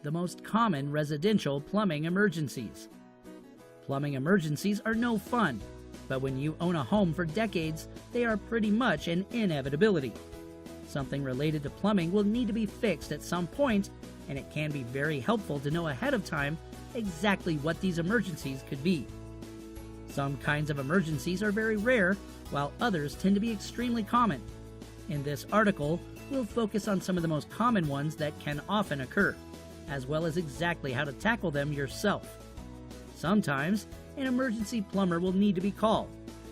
the most common residential plumbing emergencies. Plumbing emergencies are no fun, but when you own a home for decades, they are pretty much an inevitability. Something related to plumbing will need to be fixed at some point, and it can be very helpful to know ahead of time exactly what these emergencies could be. Some kinds of emergencies are very rare, while others tend to be extremely common. In this article, we'll focus on some of the most common ones that can often occur, as well as exactly how to tackle them yourself. Sometimes, an emergency plumber will need to be called,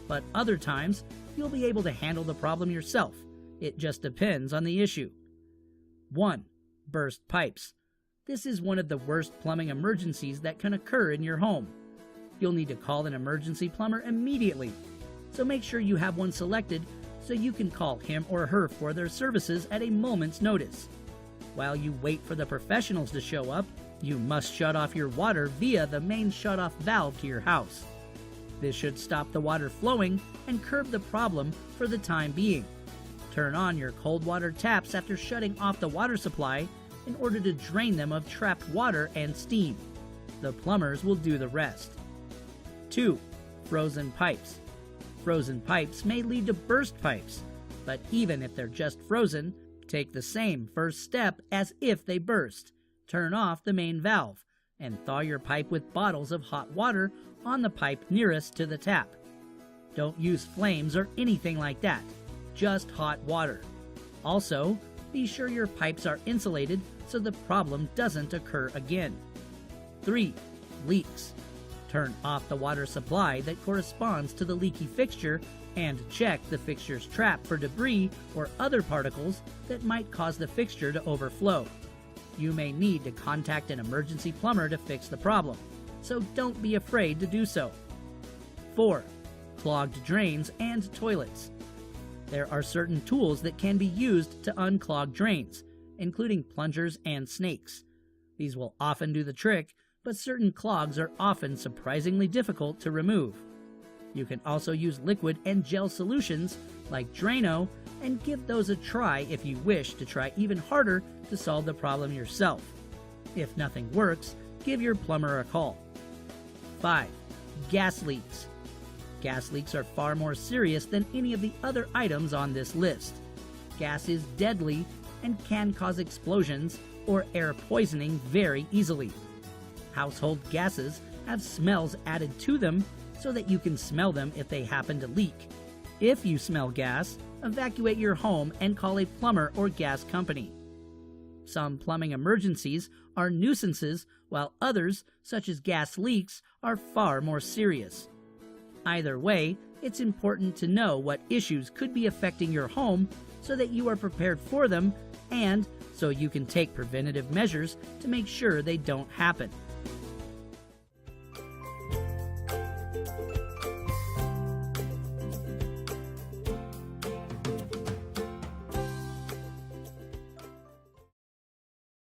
but other times, you'll be able to handle the problem yourself. It just depends on the issue. 1. Burst pipes. This is one of the worst plumbing emergencies that can occur in your home. You'll need to call an emergency plumber immediately, so make sure you have one selected so you can call him or her for their services at a moment's notice. While you wait for the professionals to show up, you must shut off your water via the main shut-off valve to your house. This should stop the water flowing and curb the problem for the time being. Turn on your cold water taps after shutting off the water supply in order to drain them of trapped water and steam. The plumbers will do the rest. 2. Frozen pipes. Frozen pipes may lead to burst pipes, but even if they're just frozen, take the same first step as if they burst. Turn off the main valve and thaw your pipe with bottles of hot water on the pipe nearest to the tap. Don't use flames or anything like that, just hot water. Also, be sure your pipes are insulated so the problem doesn't occur again. 3. Leaks. Turn off the water supply that corresponds to the leaky fixture and check the fixture's trap for debris or other particles that might cause the fixture to overflow. You may need to contact an emergency plumber to fix the problem, so don't be afraid to do so. 4. Clogged drains and toilets. There are certain tools that can be used to unclog drains, including plungers and snakes. These will often do the trick, but certain clogs are often surprisingly difficult to remove. You can also use liquid and gel solutions like Drano and give those a try if you wish to try even harder to solve the problem yourself. If nothing works, give your plumber a call. 5. Gas leaks. Gas leaks are far more serious than any of the other items on this list. Gas is deadly and can cause explosions or air poisoning very easily. Household gases have smells added to them so that you can smell them if they happen to leak. If you smell gas, evacuate your home and call a plumber or gas company. Some plumbing emergencies are nuisances, while others, such as gas leaks, are far more serious. Either way, it's important to know what issues could be affecting your home so that you are prepared for them and so you can take preventative measures to make sure they don't happen.